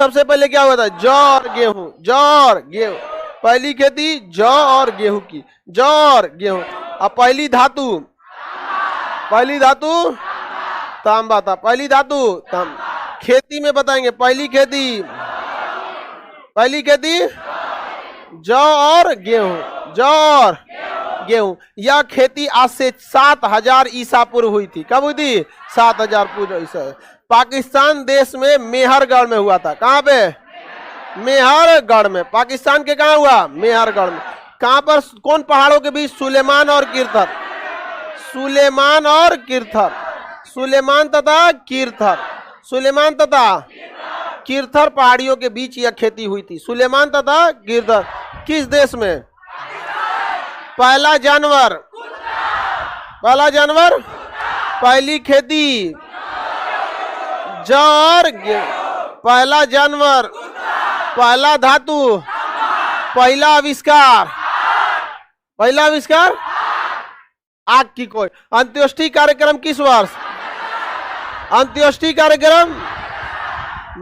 सबसे पहले क्या हुआ था? जौ और गेहूं, जौ और गेहूं। पहली खेती जौ और गेहूं की, जौ और गेहूं। अब पहली धातु तांबा था, पहली धातु तांबा। खेती में बताएंगे, पहली खेती जौ और गेहूं, जौ और गेहूं। यह खेती आज से 7000 ईसा पूर्व हुई थी। कब हुई थी? 7000 पूर्व ईसा। पाकिस्तान देश में मेहरगढ़ में हुआ था। कहां पे? मेहरगढ़ में। पाकिस्तान के कहां हुआ? मेहरगढ़ में। कहां पर? कौन पहाड़ों के बीच? सुलेमान और किरथर, सुलेमान और किरथर, सुलेमान तथा किरथर, सुलेमान तथा किरथर पहाड़ियों के बीच यह खेती हुई थी। सुलेमान तथा किरथर। किस देश में? पहला जानवर, पहली खेती जौ और गेहूं, पहला जानवर, पहला धातु, पहला आविष्कार आग की खोज। अंत्योष्टि कार्यक्रम किस वर्ष? अंत्योष्टि कार्यक्रम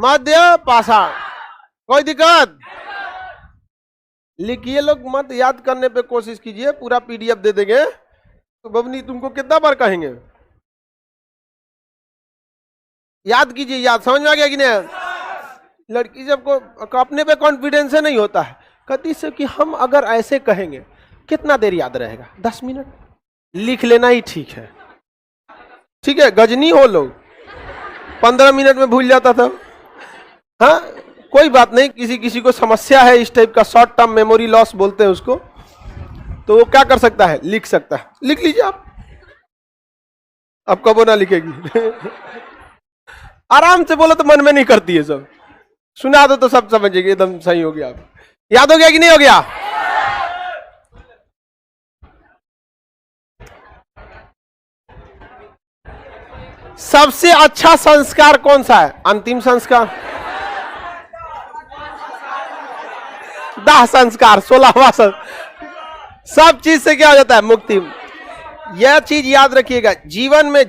मध्य पाषाण। कोई दिक्कत? लिखिए लोग, मत याद करने पे कोशिश कीजिए, पूरा पीडीएफ दे देंगे तो बबनी तुमको कितना बार कहेंगे? याद कीजिए, याद। समझ में आ गया कि नहीं? लड़की जब को अपने पे कॉन्फिडेंस नहीं होता है, कहती से कि हम अगर ऐसे कहेंगे कितना देर याद रहेगा? 10 मिनट। लिख लेना ही ठीक है, ठीक है? गजनी हो लोग, 15 मिनट में भूल जाता था। हाँ, कोई बात नहीं, किसी को समस्या है इस टाइप का, शॉर्ट टर्म मेमोरी लॉस बोलते हैं उसको, तो वो क्या कर सकता है? लिख सकता है। लिख लीजिए आप। अब कब ना लिखेगी? आराम से बोलो तो मन में नहीं करती है, सब सुना दो तो सब समझेगी, एकदम सही हो गया। आप याद हो गया कि नहीं हो गया? सबसे अच्छा संस्कार कौन सा है? अंतिम संस्कार, दाह संस्कार, 16वां संस्कार। सब चीज से क्या हो जाता है? मुक्ति। यह चीज याद रखिएगा, जीवन में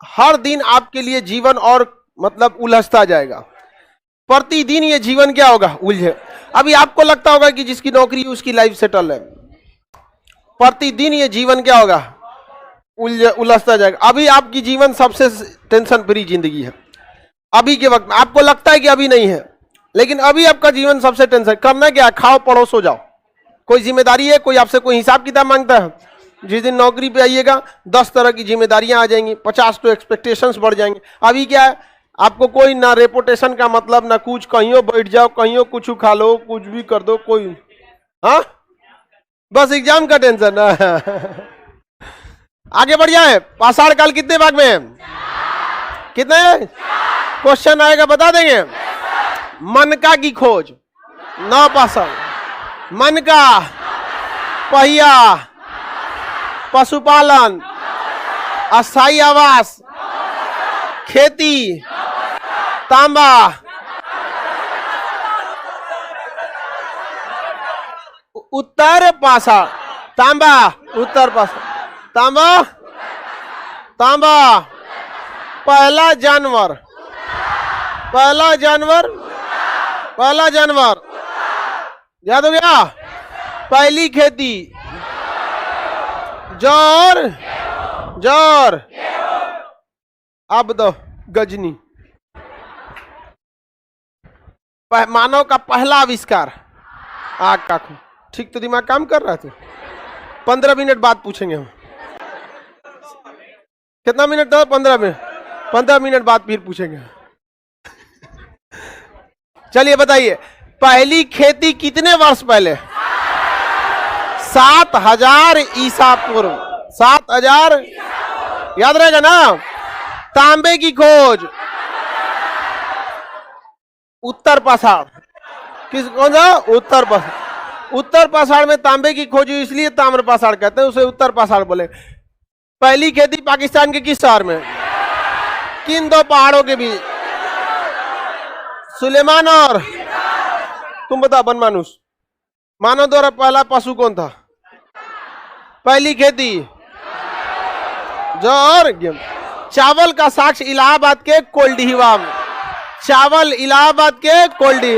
हर दिन आपके लिए जीवन और मतलब उलझता जाएगा। प्रतिदिन ये जीवन क्या होगा? उलझे। अभी आपको लगता होगा कि जिसकी नौकरी है उसकी लाइफ सेटल है, प्रतिदिन ये जीवन क्या होगा? उलझता जाएगा। अभी आपकी जीवन सबसे टेंशन फ्री जिंदगी है अभी के वक्त में। आपको लगता है कि अभी नहीं है, लेकिन अभी आपका जीवन सबसे टेंशन। करना क्या? खाओ पढ़ो सो जाओ। कोई जिम्मेदारी है? कोई आपसे कोई हिसाब किताब मांगता है? जिस दिन नौकरी पे आइएगा 10 तरह की जिम्मेदारियां आ जाएंगी, 50 तो एक्सपेक्टेशंस बढ़ जाएंगे। अभी क्या है? आपको कोई ना रेपुटेशन का मतलब, ना कुछ, कहीं बैठ जाओ, कहीं कुछ खा लो, कुछ भी कर दो, कोई, हाँ, बस एग्जाम का टेंशन। आगे बढ़ जाए। पाषाण काल कितने भाग में है? कितने? क्वेश्चन आएगा बता देंगे। मनका की खोज, 9 पाषाण। मनका, पहिया, पशुपालन, अस्थायी आवास, खेती, तांबा, उत्तर पाषाण, तांबा, उत्तर पाषाण, तांबा, पहला जानवर, याद हो गया? पहली खेती जौर, अब दो गजनी। मानव का पहला आविष्कार आग का खोज। ठीक तो दिमाग काम कर रहा था। 15 मिनट बाद पूछेंगे हम। कितना मिनट दो? 15 मिनट। 15 मिनट बाद फिर पूछेंगे। चलिए बताइए, पहली खेती कितने वर्ष पहले? 7000 ईसा पूर्व। 7000 याद रहेगा ना? तांबे की खोज उत्तर पाषाण। कौन सा? उत्तर पाषाण। उत्तर पाषाण में तांबे की खोज हुई, इसलिए ताम्र पाषाण कहते हैं, उसे उत्तर पाषाण बोले। पहली खेती पाकिस्तान के किस शहर में? किन 2 पहाड़ों के बीच? सुलेमान और, तुम बताओ बनमानुस, मानव द्वारा पहला पशु कौन था? पहली खेती जौ और गेहूं। चावल का साक्ष्य इलाहाबाद के कोल्डिहिवा में। चावल इलाहाबाद के कोल्डी,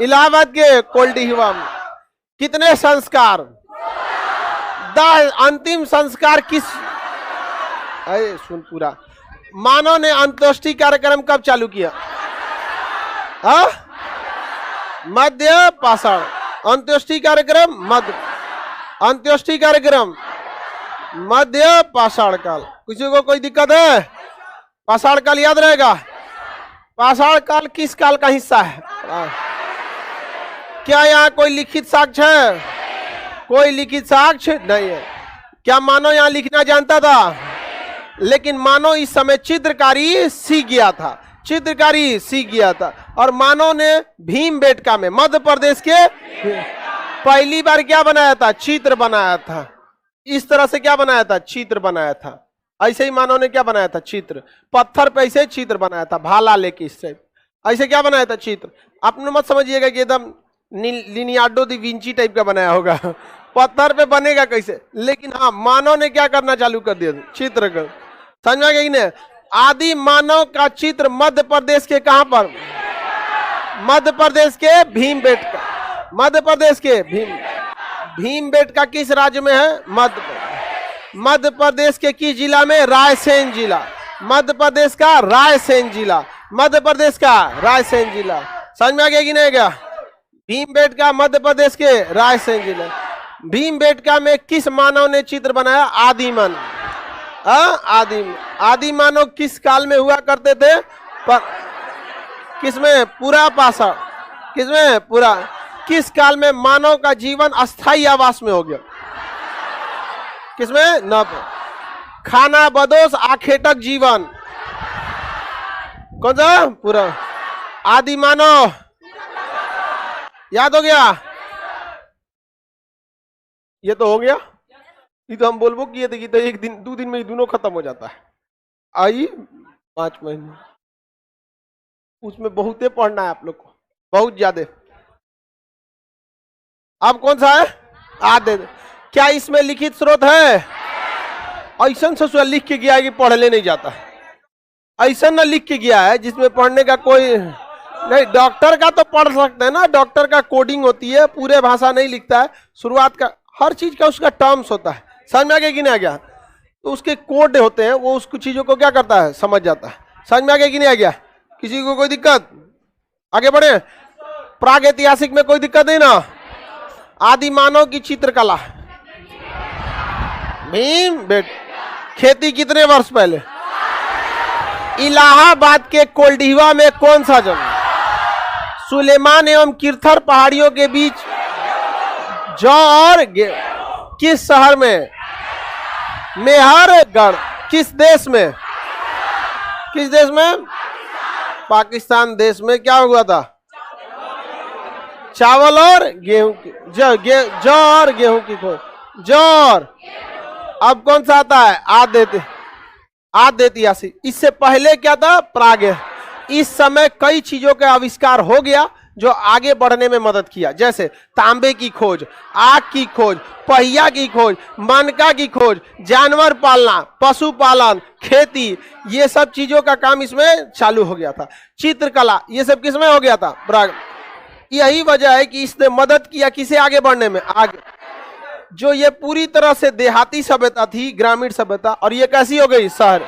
इलाहाबाद के कोल्डी हुआ। कितने संस्कार, अंतिम संस्कार किस, अरे सुन पूरा, मानव ने अंत्येष्टि कार्यक्रम कब चालू किया? मध्य पाषाण, अंत्येष्टि कार्यक्रम अंत्येष्टि कार्यक्रम मध्य पाषाण काल। किसी को कोई दिक्कत है? पाषाण काल याद रहेगा? पाषाण काल किस काल का हिस्सा है? क्या यहाँ कोई लिखित साक्ष्य है? कोई लिखित साक्ष्य नहीं है। क्या मानव यहाँ लिखना जानता था? लेकिन मानव इस समय चित्रकारी सीख गया था, चित्रकारी सीख गया था। और मानव ने भीमबेटका में, मध्य प्रदेश के, पहली बार क्या बनाया था? चित्र बनाया था। इस तरह से क्या बनाया था? चित्र बनाया था। ऐसे ही मानव ने क्या बनाया था? चित्र। पत्थर पे ऐसे चित्र बनाया था, भाला लेके इससे ऐसे क्या बनाया था? चित्र। आपने मत समझिएगा कि एकदम लिनियार्डो दी विंची टाइप का बनाया होगा, पत्थर पे बनेगा कैसे। लेकिन हाँ, मानव ने क्या करना चालू कर दिया? चित्र कर। समझ में गई ना? आदि मानव का चित्र मध्य प्रदेश के कहां पर? मध्य प्रदेश के भीमबेटका, मध्य प्रदेश के भीमबेटका किस राज्य में है? मध्य प्रदेश के किस जिला में? रायसेन जिला। मध्य प्रदेश का रायसेन जिला, मध्य प्रदेश का रायसेन जिला। समझ में आ गया कि नहीं गया? भीमबेटका मध्य प्रदेश के रायसेन जिला। भीमबेटका में किस मानव ने चित्र बनाया? आदि मानव। आदि मानव किस काल में हुआ करते थे? किसमें? पूरा पाषाण। किसमें? पूरा। किस काल में मानव का जीवन अस्थायी आवास में हो गया? किसमें? नव। खाना बदोश आखेटक जीवन, कौन सा? पूरा। आदि मानव याद हो गया? ये तो हो गया। ये तो हम बोलबो किए थे कि तो एक दिन 2 दिन में ही दोनों खत्म हो जाता है। आई 5 महीने, उसमें बहुते पढ़ना है आप लोग को, बहुत ज्यादा। अब कौन सा है? आदि। क्या इसमें लिखित स्रोत है? ऐसा ससुर लिख के गया है कि पढ़ने नहीं जाता है। ऐसा ना लिख के गया है जिसमें पढ़ने का कोई नहीं। डॉक्टर का तो पढ़ सकते हैं ना, डॉक्टर का कोडिंग होती है, पूरे भाषा नहीं लिखता है, शुरुआत का हर चीज का उसका टर्म्स होता है। समझ में आ गया कि नहीं आ गया? तो उसके कोड होते हैं, वो उसको चीजों को क्या करता है? समझ जाता है। समझ में आ गया कि नहीं आ गया? किसी को कोई दिक्कत? आगे बढ़े। प्राग ऐतिहासिक में कोई दिक्कत नहीं ना? आदि मानव की चित्रकला, भीमबेटका। खेती कितने वर्ष पहले? इलाहाबाद के कोल्डीवा में कौन सा जगह? सुलेमान एवं किरथर पहाड़ियों के बीच जौ और किस शहर में? मेहरगढ़। किस देश में? किस देश में? पाकिस्तान देश में। क्या हुआ था? चावल और गेहूं की, जौ और गेहूं की खोज। जौ और अब कौन सा आता है? आद्य। इससे पहले क्या था? प्राग। इस समय कई चीजों का आविष्कार हो गया जो आगे बढ़ने में मदद किया, जैसे तांबे की खोज, आग की खोज, पहिया की खोज, मनका की खोज, जानवर पालना, पशुपालन, खेती, ये सब चीजों का काम इसमें चालू हो गया था। चित्रकला, ये सब किसमें हो गया था? प्राग। यही वजह है कि इसने मदद किया किसे आगे बढ़ने में? आगे। जो ये पूरी तरह से देहाती सभ्यता थी, ग्रामीण सभ्यता, और ये कैसी हो गई? शहर।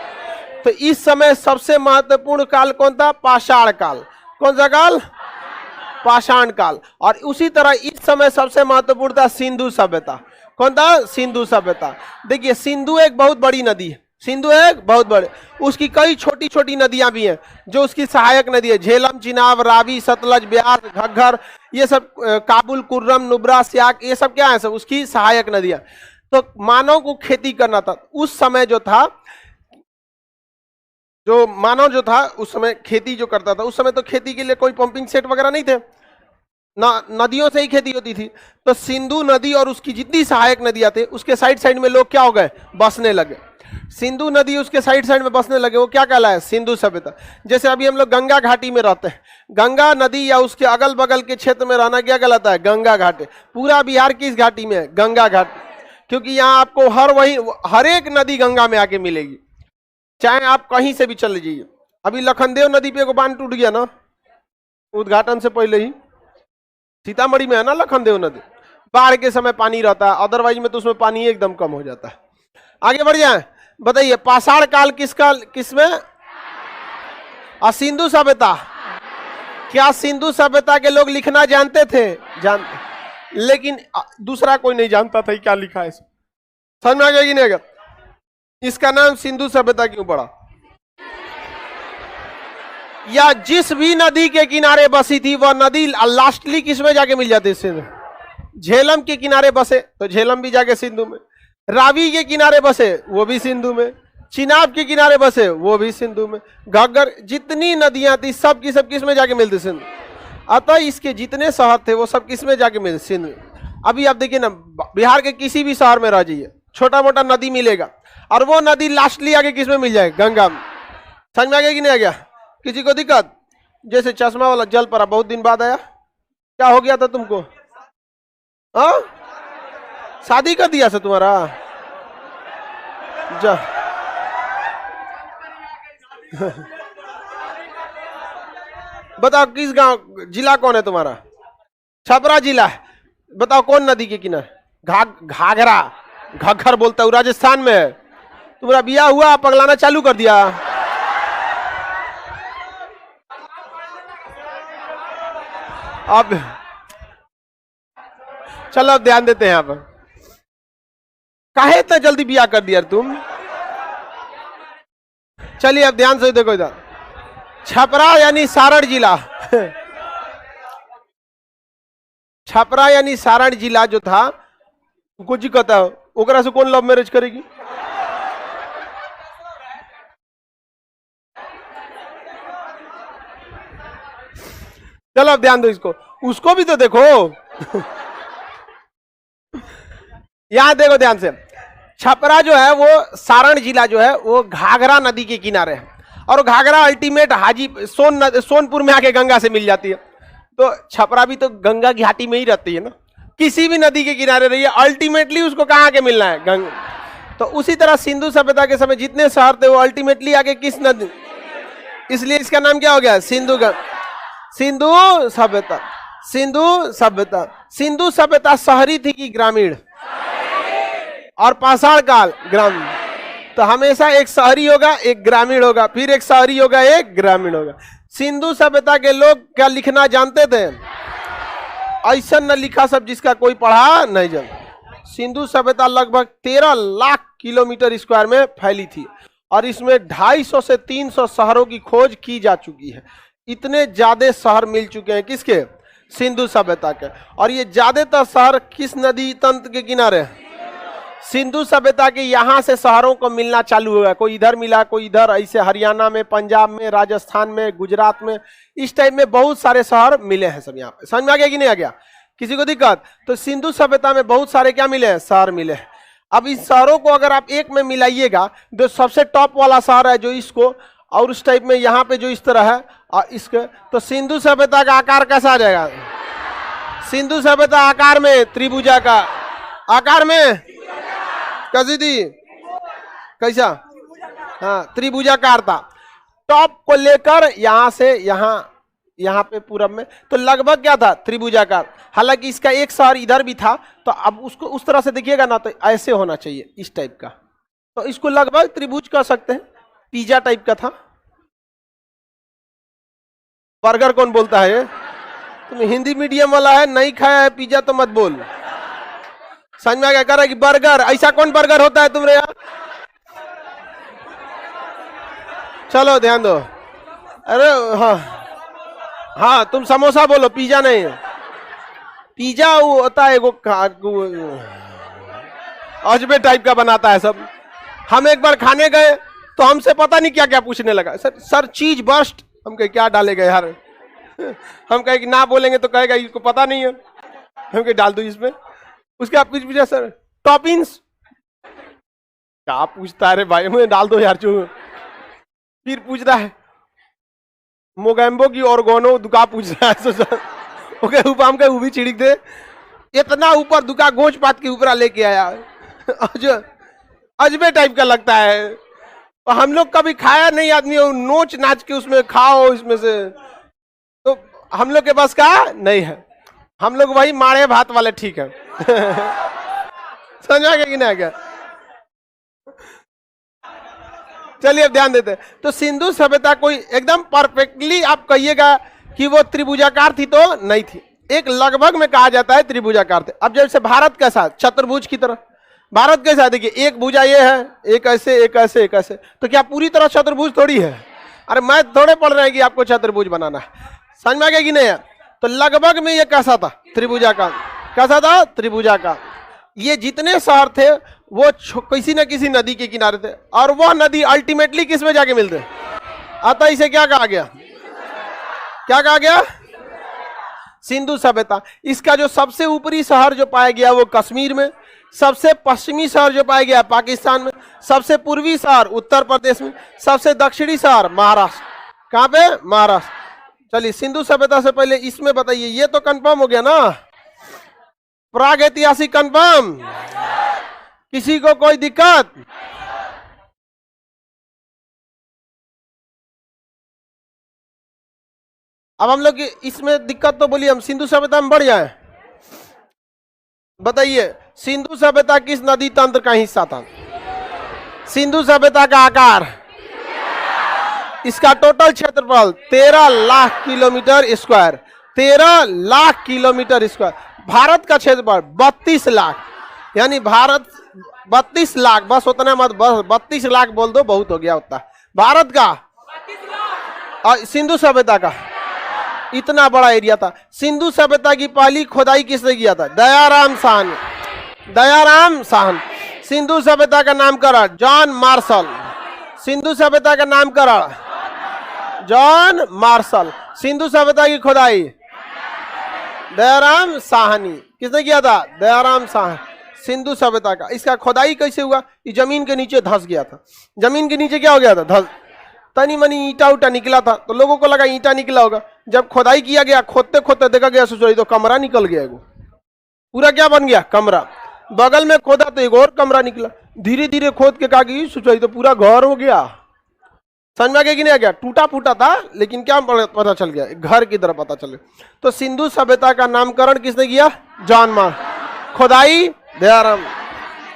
तो इस समय सबसे महत्वपूर्ण काल कौन था? पाषाण काल। कौन सा काल? पाषाण काल। और उसी तरह इस समय सबसे महत्वपूर्ण था सिंधु सभ्यता। कौन था? सिंधु सभ्यता। देखिए, सिंधु एक बहुत बड़ी नदी है, सिंधु एक बहुत बड़े, उसकी कई छोटी छोटी नदियां भी हैं जो उसकी सहायक नदी है। झेलम, चिनाब, रावी, सतलज, ब्यास, घग्गर, ये सब, काबुल, कुर्रम, नुब्रा, स्याक, ये सब क्या है? सब उसकी सहायक नदियां। तो मानव को खेती करना था उस समय, जो मानव जो था उस समय खेती जो करता था, उस समय तो खेती के लिए कोई पंपिंग सेट वगैरह नहीं थे ना, नदियों से ही खेती होती थी। तो सिंधु नदी और उसकी जितनी सहायक नदियां थे, उसके साइड साइड में लोग क्या हो गए? बसने लगे। सिंधु नदी उसके साइड साइड में बसने लगे, वो क्या कहलाया? सिंधु सभ्यता। जैसे अभी हम लोग गंगा घाटी में रहते हैं, गंगा नदी या उसके अगल बगल के क्षेत्र में रहना क्या कहलाता है? गंगा घाटी। पूरा बिहार किस घाटी में है? गंगा घाटी। क्योंकि यहाँ आपको हर एक नदी गंगा में आके मिलेगी, चाहे आप कहीं से भी चले जाइए। अभी लखनदेव नदी पे एगो बांध टूट गया ना, उद्घाटन से पहले ही। सीतामढ़ी में है ना लखनदेव नदी, बाढ़ के समय पानी रहता है, अदरवाइज में तो उसमें पानी एकदम कम हो जाता है। आगे बढ़ जाए, बताइए पाषाण काल किसमें? सिंधु सभ्यता। क्या सिंधु सभ्यता के लोग लिखना जानते थे? जानते, लेकिन दूसरा कोई नहीं जानता था क्या लिखा है। समझ में आ गया कि नहीं आ गया? इसका नाम सिंधु सभ्यता क्यों पड़ा? या जिस भी नदी के किनारे बसी थी वह नदी लास्टली किसमें जाके मिल जाती? सिंधु। झेलम के किनारे बसे तो झेलम भी जाके सिंधु में, रावी के किनारे बसे वो भी सिंधु में, चिनाब के किनारे बसे वो भी सिंधु में, घग्गर, जितनी नदियां थी सब की सब किसमें जाके मिलती? सिंधु। अतः इसके जितने शहर थे वो सब किसमें जाके मिलते? सिंधु। अभी आप देखिए ना, बिहार के किसी भी शहर में रह जाइए, छोटा मोटा नदी मिलेगा और वो नदी लास्टली आगे किसमें मिल जाएगी? गंगा में। समझ में आ गया कि नहीं आ गया? किसी को दिक्कत? जैसे चश्मा वाला जल पड़ा, बहुत दिन बाद आया, क्या हो गया था तुमको? हाँ, शादी कर दिया से तुम्हारा? जा बताओ किस गांव, जिला कौन है तुम्हारा? छपरा जिला है। बताओ कौन नदी के किनारे? घाघरा, घग्गर बोलता हूँ, राजस्थान में है। तुम्हारा बिया हुआ, पगलाना चालू कर दिया। अब चलो अब ध्यान देते हैं। आप काहे इतना जल्दी बिया कर दिया तुम? चलिए अब ध्यान से देखो इधर, छपरा यानी सारण जिला छपरा यानी सारण जिला जो था, कुछ कहता है ओकरा से कौन लव मैरिज करेगी? चलो अब ध्यान दो इसको, उसको भी तो देखो यहां देखो ध्यान से, छपरा जो है वो सारण जिला जो है वो घाघरा नदी के किनारे है, और घाघरा अल्टीमेट सोनपुर में आके गंगा से मिल जाती है। तो छपरा भी तो गंगा घाटी में ही रहती है ना, किसी भी नदी के किनारे रही है, अल्टीमेटली उसको कहाँ आके मिलना है? गंगा। तो उसी तरह सिंधु सभ्यता के समय जितने शहर थे वो अल्टीमेटली आके किस नदी? इसलिए इसका नाम क्या हो गया? सिंधु सभ्यता। सिंधु सभ्यता। सिंधु सभ्यता शहरी थी कि ग्रामीण? और पाषाण काल ग्रामीण। तो हमेशा एक शहरी होगा एक ग्रामीण होगा, फिर एक शहरी होगा एक ग्रामीण होगा। सिंधु सभ्यता के लोग क्या लिखना जानते थे? ऐसा न लिखा सब जिसका कोई पढ़ा नहीं जानता। सिंधु सभ्यता लगभग 13 लाख किलोमीटर स्क्वायर में फैली थी और इसमें 250 से 300 शहरों की खोज की जा चुकी है। इतने ज्यादा शहर मिल चुके हैं किसके? सिंधु सभ्यता के। और ये ज्यादातर शहर किस नदी तंत्र के किनारे? सिंधु सभ्यता के यहाँ से शहरों को मिलना चालू हुआ, कोई इधर मिला कोई इधर, ऐसे हरियाणा में, पंजाब में, राजस्थान में, गुजरात में, इस टाइप में बहुत सारे शहर मिले हैं सब यहाँ पे। समझ में आ गया कि नहीं आ गया? किसी को दिक्कत? तो सिंधु सभ्यता में बहुत सारे क्या मिले हैं? शहर मिले हैं। अब इस शहरों को अगर आप एक में मिलाइएगा, जो सबसे टॉप वाला शहर है जो इसको, और उस टाइप में यहाँ पे जो इस तरह है और इसके, तो सिंधु सभ्यता का आकार कैसा आ जाएगा? सिंधु सभ्यता आकार में त्रिभुजा का आकार में कैसी थी? कैसा? हाँ, त्रिभुजाकार था। टॉप को लेकर यहां से यहाँ पे पूरब में तो लगभग क्या था? त्रिभुजाकार। हालांकि इसका एक शहर इधर भी था, तो अब उसको उस तरह से देखिएगा ना तो ऐसे होना चाहिए, इस टाइप का। तो इसको लगभग त्रिभुज कह सकते हैं, पिज्जा टाइप का था। बर्गर कौन बोलता है ये? तुम हिंदी मीडियम वाला है, नहीं खाया है पिज्जा तो मत बोल। समझ में आ गया? कर कि बर्गर, ऐसा कौन बर्गर होता है तुम्हारे यहाँ? चलो ध्यान दो। अरे हाँ हाँ, तुम समोसा बोलो, पिज्जा नहीं। पिज्जा वो होता है वो अजबे टाइप का बनाता है सब। हम एक बार खाने गए तो हमसे पता नहीं क्या क्या पूछने लगा। Sir cheese burst. हम कहे क्या डाले गए यार? हम कहे कि ना बोलेंगे तो कहेगा इसको पता नहीं है। हम कहे डाल दो इसमें। उसके आप कुछ पूछा सर टॉपिंग्स, क्या पूछता है रे भाई? मुझे डाल दो यार चू। फिर पूछ रहा है मोगैम्बो की ऑर्गेनो दुका पूछ रहा है। ओके ऊपर हम कहे वो भी छिड़क दे। इतना ऊपर दुका गोच पात के ऊपर लेके आया, अजबे टाइप का लगता है। और हम लोग कभी खाया नहीं आदमी, और नोच नाच के उसमें खाओ इसमें से। तो हम लोग के पास का नहीं है, हम लोग वही मारे भात वाले ठीक है। समझ आ गया कि नहीं आ गया? चलिए अब ध्यान देते हैं। तो सिंधु सभ्यता कोई एकदम परफेक्टली आप कहिएगा कि वो त्रिभुजाकार थी तो नहीं थी, एक लगभग में कहा जाता है त्रिभुजाकार थे। अब जैसे भारत कैसा चतुर्भुज की तरह, भारत कैसा देखिए एक भुजा ये है, एक ऐसे एक ऐसे एक ऐसे, तो क्या पूरी तरह चतुर्भुज थोड़ी है? अरे मैं थोड़े पढ़ रहे हैं कि आपको चतुर्भुज बनाना है, समझ में आ गया कि नहीं है? तो लगभग में ये कैसा था त्रिभुजाकार, कैसा था त्रिभुजाकार। ये जितने शहर थे वो किसी न किसी नदी के किनारे थे, और वह नदी अल्टीमेटली किस में जाके मिलते, अतः इसे क्या कहा गया, क्या कहा गया, सिंधु सभ्यता। इसका जो सबसे ऊपरी शहर जो पाया गया वो कश्मीर में, सबसे पश्चिमी शहर जो पाया गया पाकिस्तान में, सबसे पूर्वी शहर उत्तर प्रदेश में, सबसे दक्षिणी शहर महाराष्ट्र। कहां पे? महाराष्ट्र। चलिए सिंधु सभ्यता से पहले इसमें बताइए, ये तो कंफर्म हो गया ना, प्राग ऐतिहासिक कंफर्म, किसी को कोई दिक्कत? अब हम लोग इसमें दिक्कत तो बोलिए, हम सिंधु सभ्यता में बढ़ जाए। बताइए सिंधु सभ्यता किस नदी तंत्र का हिस्सा था? सिंधु सभ्यता का आकार, इसका टोटल क्षेत्रफल 13 lakh kilometre square, 13 lakh kilometre square. Bharat का क्षेत्रफल 32 लाख, यानी भारत 32 लाख, बस उतना मत, बस 32 लाख बोल दो बहुत हो गया उतना। भारत का और सिंधु सभ्यता का इतना बड़ा एरिया था। सिंधु सभ्यता की पहली खोदाई किसने किया था? दयाराम साहनी, दयाराम साहनी। सिंधु सभ्यता का नामकरण जॉन मार्शल, सिंधु सभ्यता का नामकरण जॉन मार्शल। सिंधु सभ्यता की खोदाई दयाराम साहनी, किसने किया था? दयाराम साहनी। सिंधु सभ्यता का इसका खोदाई कैसे हुआ? ये जमीन के नीचे धंस गया था, जमीन के नीचे क्या हो गया था? धंस, तनी मनी ईटा उटा निकला था, तो लोगों को लगा ईटा निकला होगा। जब खोदाई किया गया, खोदते खोदते देखा गया सोचा तो कमरा निकल गया, पूरा क्या बन गया? कमरा। बगल में खोदा तो एक और कमरा निकला, धीरे धीरे खोद के कहा कि सोचा तो पूरा घर हो गया। समझ में आ गया कि नहीं आ गया? टूटा फूटा था लेकिन क्या पता चल गया, घर की तरह पता चल गया। तो सिंधु सभ्यता का नामकरण किसने किया? John Marshall. खोदाई दयाराम,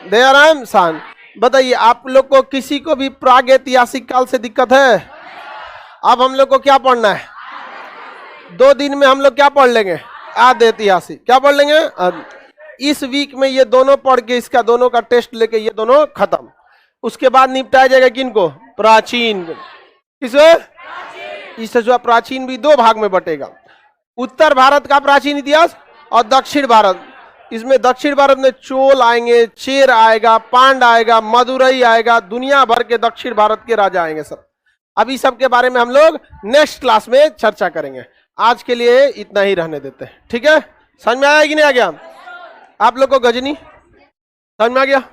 दयाराम साहनी। बताइए आप लोग को किसी को भी प्राग ऐतिहासिक काल से दिक्कत है? अब हम लोग को क्या पढ़ना है? 2 दिन में हम लोग क्या पढ़ लेंगे? आदि ऐतिहासिक। क्या पढ़ लेंगे? इस वीक में ये दोनों पढ़ के इसका दोनों का टेस्ट लेके ये दोनों खत्म। उसके बाद निपटाया जाएगा किनको? प्राचीन। किसे? इस जो प्राचीन भी 2 भाग में बटेगा, उत्तर भारत का प्राचीन इतिहास और दक्षिण भारत। इसमें दक्षिण भारत में चोल आएंगे, चेर आएगा, पांड आएगा, मदुरई आएगा, दुनिया भर के दक्षिण भारत के राजा आएंगे सब। अभी सब के बारे में हम लोग नेक्स्ट क्लास में चर्चा करेंगे। आज के लिए इतना ही रहने देते हैं, ठीक है? समझ में आया कि नहीं आ गया? आप लोग को गजनी समझ में आ गया?